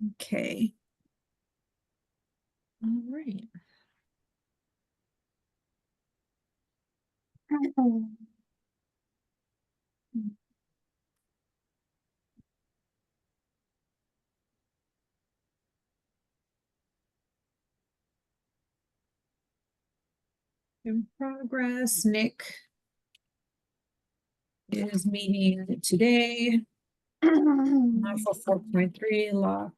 Okay. All right. In progress, Nick is meeting today. Not for 4.3 law.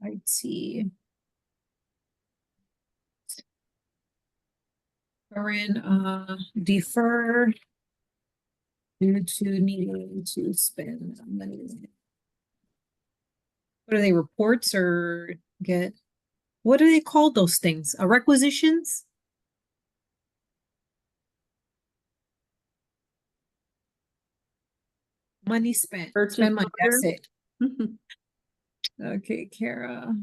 IT. Corinne, defer due to needing to spend money. What are they, reports or get, what do they call those things? Requisitions? Money spent. Purchase Spend money, that's order. it. Okay, Kara.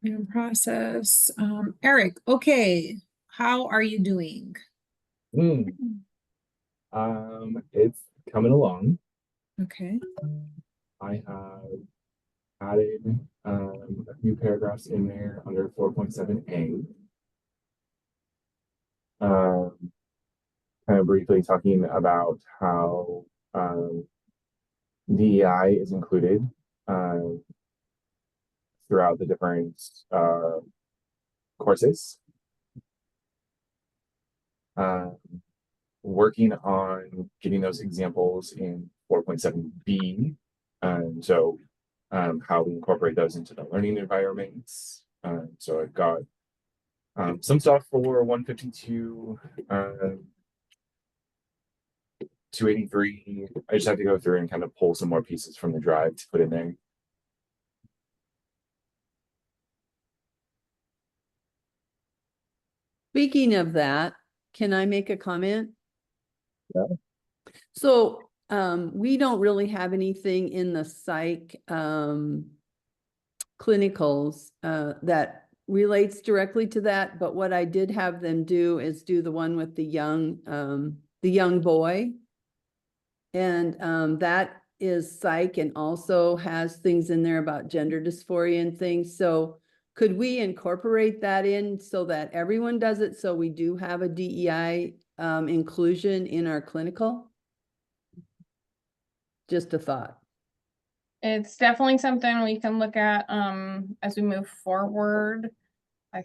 In process. Eric, okay. How are you doing? It's coming along. Okay. I have added a few paragraphs in there under 4.7a. Kind of briefly talking about how DEI is included throughout the different courses. Working on getting those examples in 4.7b. So how we incorporate those into the learning environments. So I've got some stuff for 152, 283. I just have to go through and kind of pull some more pieces from the drive to put in there. Speaking of that, can I make a comment? Yeah. So we don't really have anything in the psych clinicals that relates directly to that, but what I did have them do is do the one with the young boy. And that is psych and also has things in there about gender dysphoria and things. So could we incorporate that in so that everyone does it? So we do have a DEI inclusion in our clinical? Just a thought. It's definitely something we can look at as we move forward. I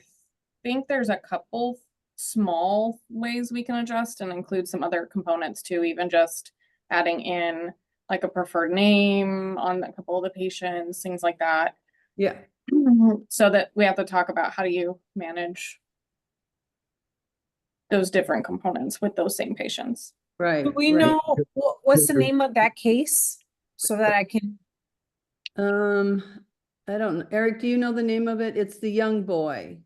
think there's a couple small ways we can adjust and include some other components too, even just adding in like a preferred name on a couple of the patients, things like that. Yeah. So that we have to talk about how do you manage those different components with those same patients. Right. Do we right. know what's the name of that case so that I can? I don't know. Eric, do you know the name of it? It's the young boy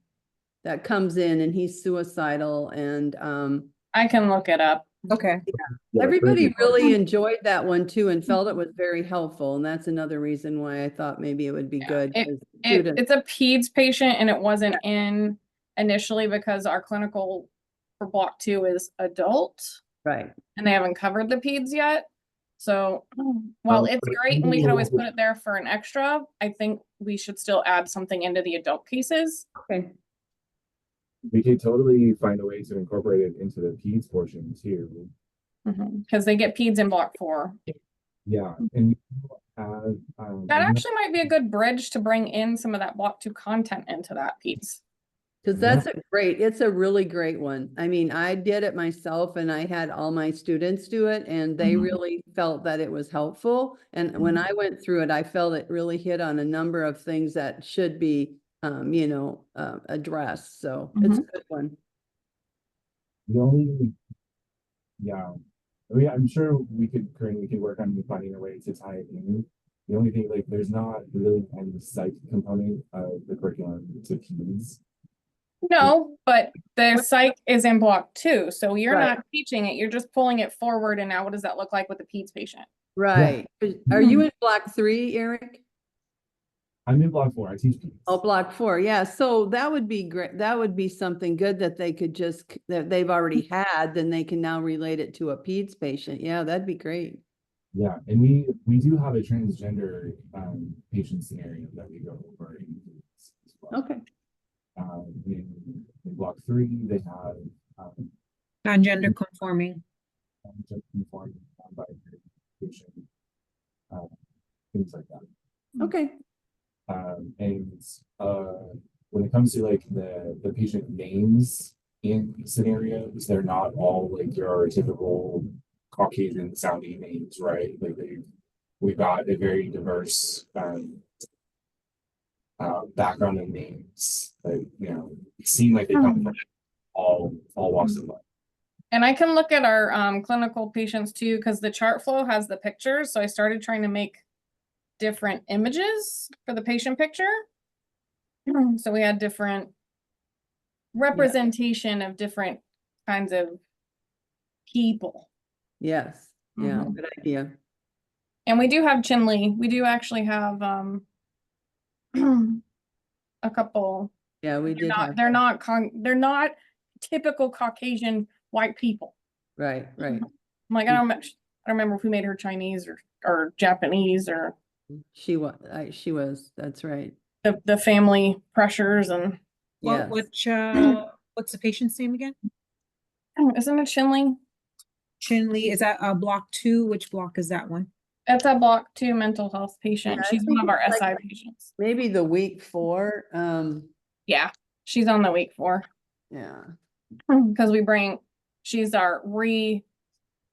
that comes in and he's suicidal and I can look it up. Okay. Yeah, everybody really enjoyed that one too and felt it was very helpful. And that's another reason why I thought maybe it would be good. It's a peds patient and it wasn't in initially because our clinical for block 2 is adult. Right. And they haven't covered the peds yet. So while it's great and we can always put it there for an extra, I think we should still add something into the adult cases. Okay. We could totally find a way to incorporate it into the peds portion too. Because they get peds in block 4. Yeah, and have that actually might be a good bridge to bring in some of that block 2 content into that piece. Because that's it's a really great one. I mean, I did it myself and I had all my students do it and they really felt that it was helpful. And when I went through it, I felt it really hit on a number of things that should be, addressed. So it's a good one. The only, yeah, I mean, I'm sure we could work on finding a way to tie it in. The only thing, like, there's not really any psych component of the curriculum to peds. No, but the psych is in block 2. So you're Right. not teaching it. You're just pulling it forward. And now what does that look like with the peds patient? Right. Yeah. Are you in block 3, Eric? I'm in block 4. I teach peds. Oh, block 4. Yeah. So that would be great. That would be something good that they could just, that they've already had, then they can now relate it to a peds patient. Yeah, that'd be great. Yeah, and we do have a transgender patient scenario that we go over in peds as well. Okay. In block 3, they have Non-gender conforming. conforming non-binary patient, things like that. Okay. And when it comes to like the patient names in scenarios, they're not all like your typical Caucasian sounding names, right? Like we've got a very diverse background of names. Like, you know, seem like they come from all walks of life. And I can look at our clinical patients too, because the chart flow has the pictures. So I started trying to make different images for the patient picture. So we had different representation of different kinds of people. Yes. Yeah. Mhm. Good idea. And we do have Chinley. We do actually have a couple. Yeah, we did have. They're not typical Caucasian white people. Right. Right. I'm like, I don't remember if we made her Chinese or Japanese or She was. That's right. the family pressures and Yes. What's the patient's name again? isn't it Chinley? Chinley, is that block 2? Which block is that one? That's a block 2 mental health patient. Yeah, I She's think one of our it's like SI patients. Maybe the week 4. Yeah, she's on the week 4 Yeah. because she's our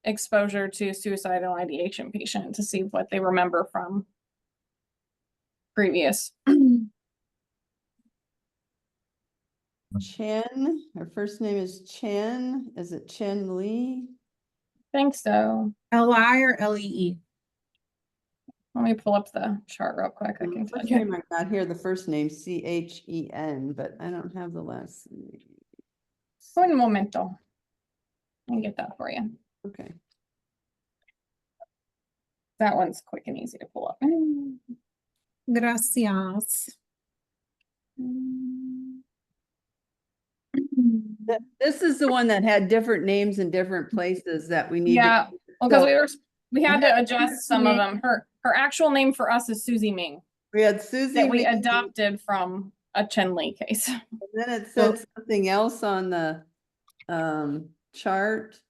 exposure to suicidal ideation patient to see what they remember from previous. Chen, her first name is Chen. Is it Chen Lee? Think so. L-I or L-E-E? Let me pull up the chart real quick. I The can tell first you. name I got here, the first name C-H-E-N, but I don't have the last name. Un momento. I can get that for you. Okay. That one's quick and easy to pull up. Gracias. This is the one that had different names in different places that we need. Yeah, well, because So- we had to adjust some of them. Her actual name for us is Susie Ming We had Susie. that we Ming, adopted from a Chen Li case. and then it said something else on the chart,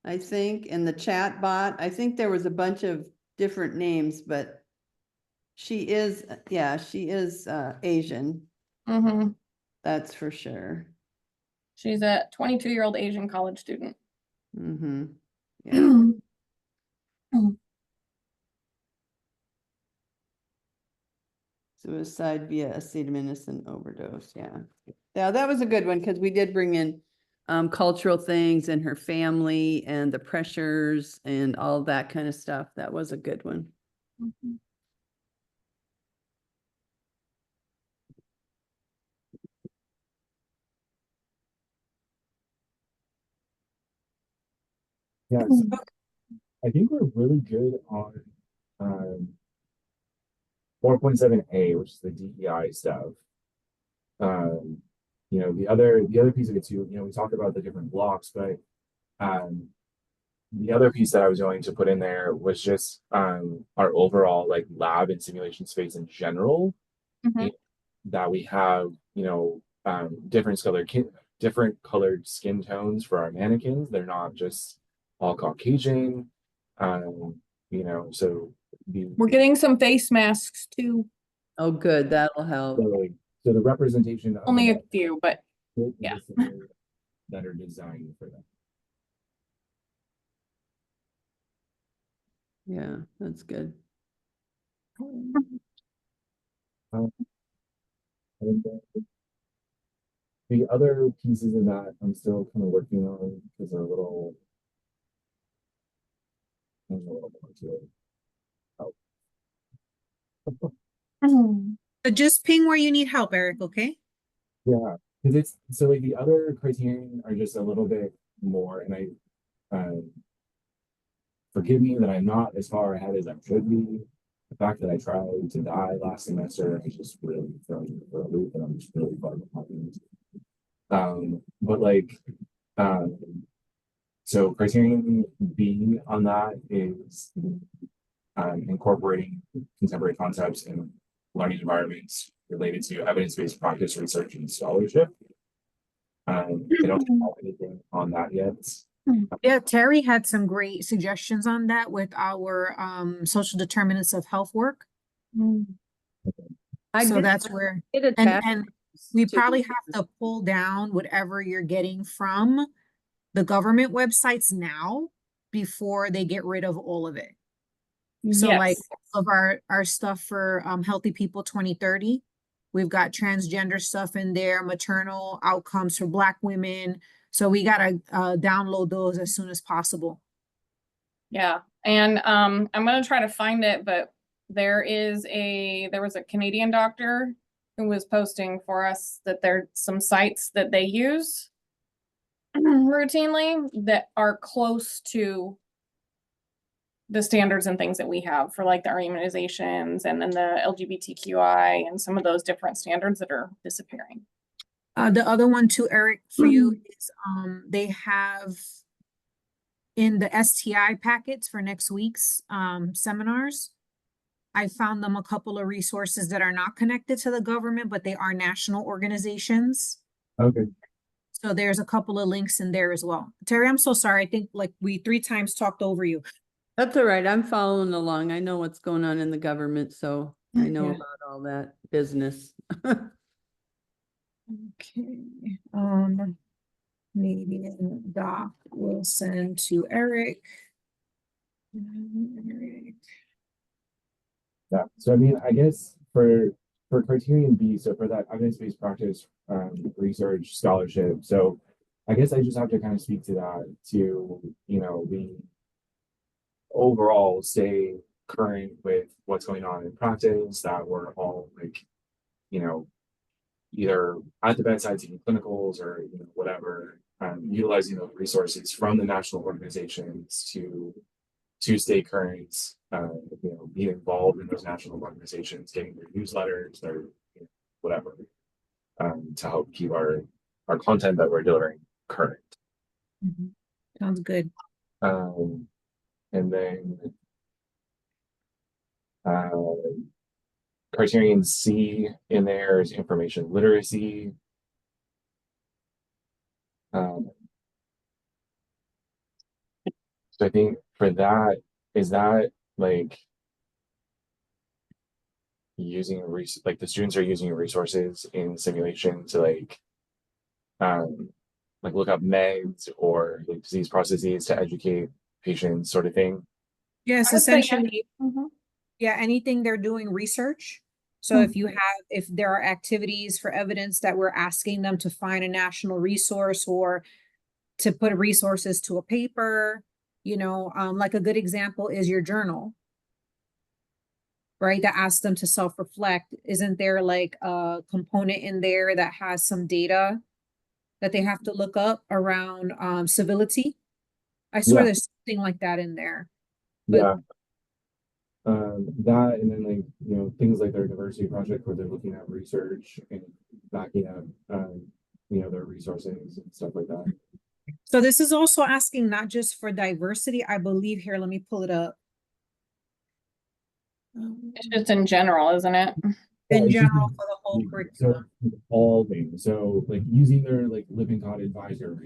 I think, in the chat bot. I think there was a bunch of different names, but she is Asian. Mm-hmm. That's for sure. She's a 22-year-old Asian college student. Mm-hmm. Yeah. Suicide via acetaminophen overdose. Yeah. Yeah, that was a good one because we did bring in cultural things and her family and the pressures and all that kind of stuff. That was a good one. Mm-hmm. Yeah, so I think we're really good on 4.7a, which is the DEI stuff. You know, the other piece of it too, you know, we talked about the different blocks, but the other piece that I was going to put in there was just our overall like lab and simulation space in general. Mhm. That we have, you know, different colored skin tones for our mannequins. They're not just all Caucasian. You know, so We're getting some face masks too. Oh, good. That'll help. so the representation of Only a the few, but yeah. that are designed for them. Yeah, that's good. And the other pieces of that I'm still kind of working on because they're a little more to it. So just ping where you need help, Eric, okay? Yeah, because it's so like the other criterion are just a little bit more, and I forgive me that I'm not as far ahead as I should be. the fact that I tried to die last semester, I just really thrown for a loop, and I'm just really far behind. But like, um, so criterion B on that is incorporating contemporary concepts in learning environments related to evidence-based practice, research, and scholarship. I don't have anything on that yet. Yeah, Terry had some great suggestions on that with our social determinants of health work. I So did that's where, get and attached we to- probably have to pull down whatever you're getting from the government websites now before they get rid of all of it. So like Yes. of our stuff for Healthy People 2030, we've got transgender stuff in there, maternal outcomes for Black women. So we gotta download those as soon as possible. Yeah, and I'm gonna try to find it, but there was a Canadian doctor who was posting for us that there's some sites that they use routinely that are close to the standards and things that we have for like the immunizations and then the LGBTQI and some of those different standards that are disappearing. The other one too, Eric, for you is they have in the STI packets for next week's seminars. I found them a couple of resources that are not connected to the government, but they are national organizations. Okay. So there's a couple of links in there as well. Terry, I'm so sorry. I think like we 3 times talked over you. That's all right. I'm following along. I know what's going on in the government, so I know Yeah. about all that business. Okay. Meeting doc will send to Eric. Eric. Yeah. So I mean, I guess for criterion B, so for that evidence-based practice, research, scholarship. So I guess I just have to kind of speak to that to, you know, we overall stay current with what's going on in practice, that we're all like, you know, either at the bedside taking clinicals or, you know, whatever, utilizing those resources from the national organizations to stay current, you know, be involved in those national organizations, getting their newsletters, their, you know, whatever, to help keep our content that we're delivering current. Sounds good. And then criterion C in there is information literacy. So I think for that, is that like using like the students are using resources in simulation to like look up meds or like disease processes to educate patients, sort of thing? Yes, I would say yeah. essentially, yeah, anything they're doing research. So if there are activities for evidence that we're asking them to find a national resource or to put resources to a paper, you know, like a good example is your journal, right? That asks them to self-reflect. Isn't there like a component in there that has some data that they have to look up around civility? I swear Yeah. there's something like that in there. But Yeah. That and then like, you know, things like their diversity project where they're looking at research and backing up you know, their resources and stuff like that. so this is also asking not just for diversity, I believe here, let me pull it up. It's just in general, isn't it? In It's just general for the whole curriculum. so all things. So like using their like Lippincott advisor,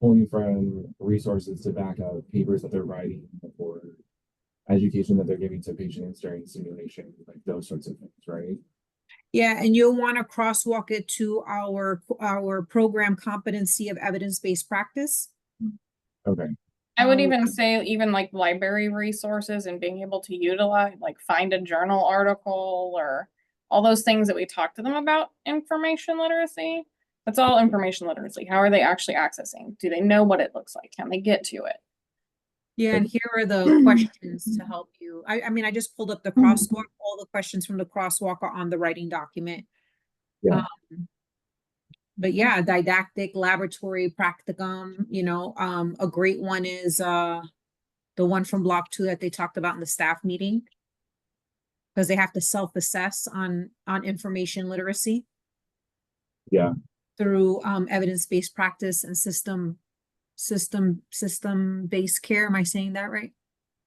pulling from resources to back up papers that they're writing or education that they're giving to patients during simulation, like those sorts of things, right? Yeah, and you'll want to crosswalk it to our program competency of evidence-based practice. Okay. I would even say even like library resources and being able to utilize, like find a journal article or all those things that we talked to them about information literacy. That's all information literacy. How are they actually accessing? Do they know what it looks like? Can they get to it? Yeah, and here are the questions to help you. I mean, I just pulled up the crosswalk. All the questions from the crosswalk are on the writing document. Yeah. But yeah, didactic, laboratory, practicum, you know, a great one is the one from block 2 that they talked about in the staff meeting. because they have to self-assess on information literacy Yeah, through evidence-based practice and system-based care. Am I saying that right?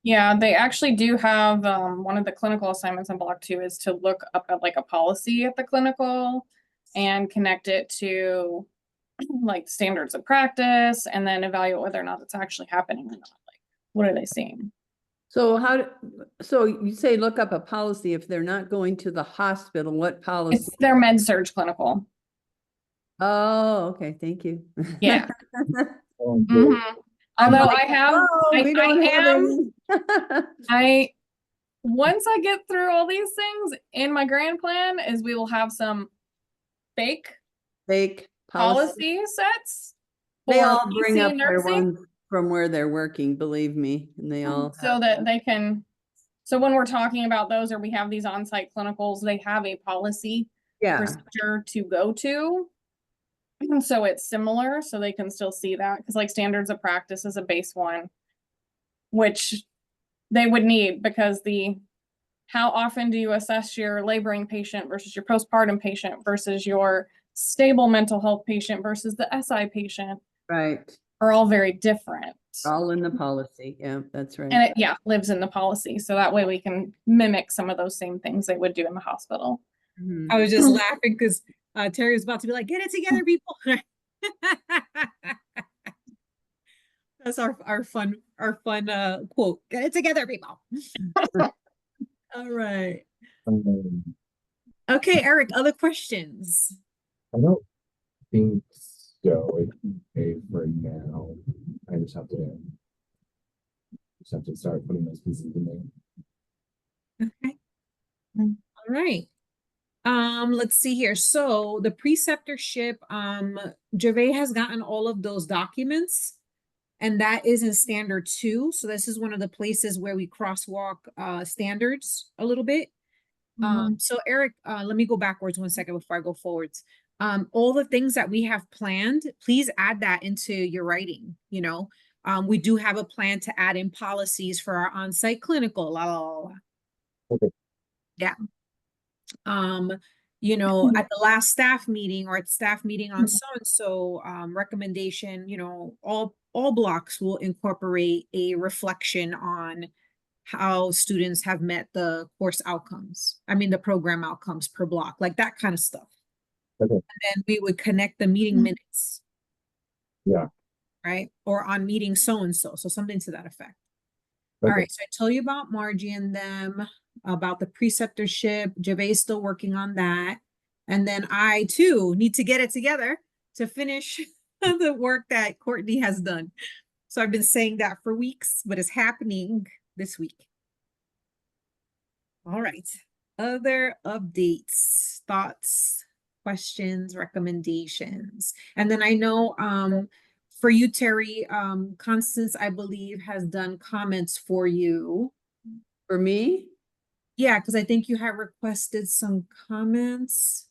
Yeah, they actually do have, one of the clinical assignments in block 2 is to look up at like a policy at the clinical and connect it to like standards of practice and then evaluate whether or not it's actually happening or not. Like, what are they seeing? So so you say look up a policy if they're not going to the hospital, what policy? It's their med surge clinical. Oh, okay, thank you. Yeah. um, Mhm. Although like, I have, Oh, we don't have am, any. once I get through all these things, in my grand plan is we will have some fake Fake policy. policy sets They for all bring PC up their nursing, ones from where they're working, believe me, and they all. so that they can, so when we're talking about those or we have these on-site clinicals, they have a policy Yeah, procedure to go to. And so it's similar, so they can still see that, because like standards of practice is a base one, which they would need because how often do you assess your laboring patient versus your postpartum patient versus your stable mental health patient versus the SI patient right. are all very different. All in the policy. Yeah, that's right. And it, lives in the policy. So that way we can mimic some of those same things they would do in the hospital. Mhm. I was just laughing because Terry was about to be like, "Get it together, people." That's our fun quote. Get it together, people. All right. um, Okay, Eric, other questions? I don't think so. It's okay for now. I just have to start putting those pieces in there. Okay. All right. Let's see here. So the preceptorship, Gervais has gotten all of those documents, and that is in standard 2. So this is one of the places where we crosswalk standards a little bit. So Eric, let me go backwards 1 second before I go forwards. All the things that we have planned, please add that into your writing, you know. We do have a plan to add in policies for our on-site clinical, la, la, la, la. Okay. Yeah. You know, at the last staff meeting or at staff meeting on so-and-so, recommendation, you know, all blocks will incorporate a reflection on how students have met the course outcomes. I mean, the program outcomes per block, like that kind of stuff. Okay. And then we would connect the meeting minutes. Yeah. Right? Or on meeting so-and-so. So something to that effect. All Okay. right. So I tell you about Margie and them, about the preceptorship. Gervais is still working on that. And then I too need to get it together to finish the work that Courtney has done. So I've been saying that for weeks, but it's happening this week. All right. Other updates, thoughts, questions, recommendations. And then I know for you, Terry, Constance, I believe, has done comments for you. For me? Yeah, because I think you had requested some comments.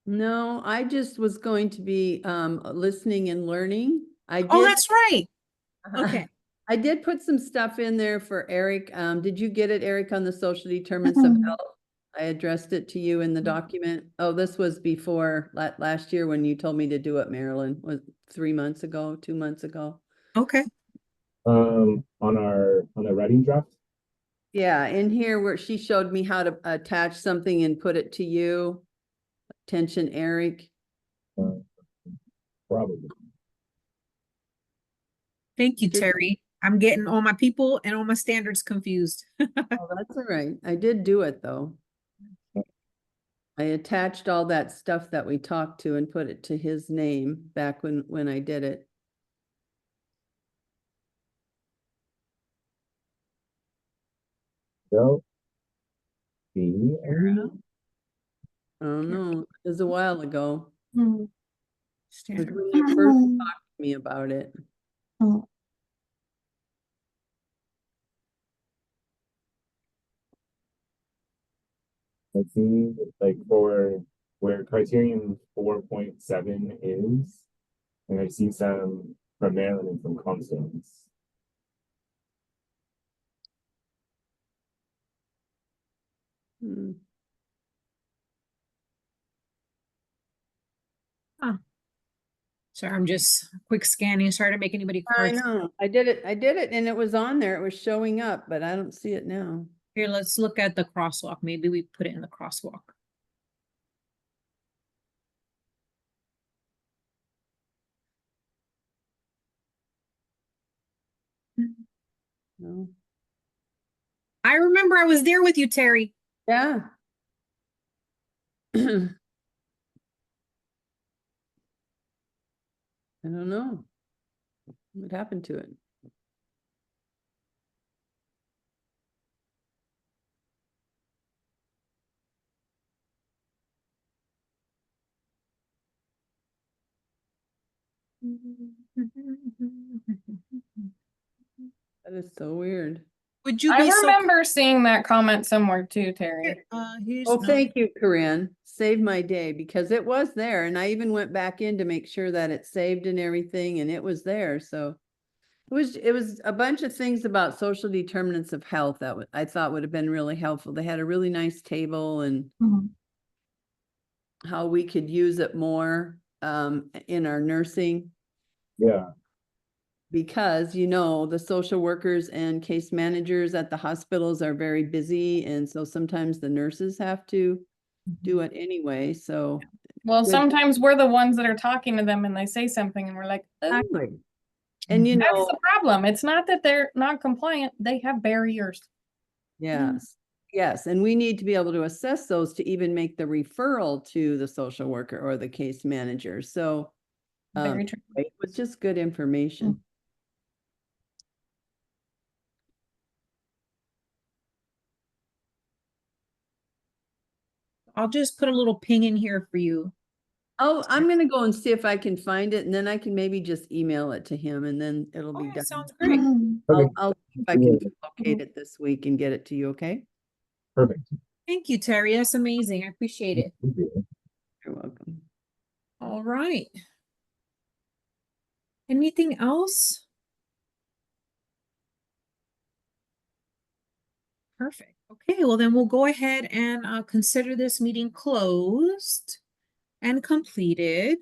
No, I just was going to be listening and learning. I Oh, did. that's right. Okay. I did put some stuff in there for Eric. Did you get it, Eric, on the social determinants of health? I addressed it to you in the document. Oh, this was before last year when you told me to do it, Marilyn. Was 3 months ago, 2 months ago. Okay. On the writing draft. Yeah, in here where she showed me how to attach something and put it to you. Attention, Eric. Probably. Thank you, Terry. I'm getting all my people and all my standards confused. Oh, that's all right. I did do it though. I attached all that stuff that we talked to and put it to his name back when I did it. So, Oh no, it was a while ago. It was Standard. when you first talked to me about it. let's see, like for where criterion 4.7 is, and I see some from Maryland and from Constance. Hmm. Sorry, I'm just quick scanning. Sorry to make anybody I cry. know, I did it and it was on there, it was showing up, but I don't see it now. Here, let's look at the crosswalk. Maybe we put it in the crosswalk. No. I remember I was there with you, Terry. Yeah. I don't know. What happened to it? That is so weird. Would you I be so? remember seeing that comment somewhere too, Terry. Here's Oh, no- thank you, Corinne. Saved my day because it was there and I even went back in to make sure that it saved and everything and it was there. So it was a bunch of things about social determinants of health that I thought would have been really helpful. They had a really nice table and how we could use it more in our nursing. Yeah. Because, you know, the social workers and case managers at the hospitals are very busy. And so sometimes the nurses have to do it anyway. So. Well, Good. sometimes we're the ones that are talking to them and they say something and we're like, oh, Exactly. And you that's know, the problem. It's not that they're not compliant. They have barriers. yes, yes. And we need to be able to assess those to even make the referral to the social worker or the case manager. So Very true. it was just good information. I'll just put a little ping in here for you. Oh, I'm gonna go and see if I can find it and then I can maybe just email it to him and then it'll be Oh, done. sounds great. Okay. I'll see if I can locate it this week and get it to you, okay? Perfect. Thank you, Terry. That's amazing. I appreciate it. Thank you. You're welcome. All right. Anything else? Perfect. Okay, well then we'll go ahead and consider this meeting closed and completed.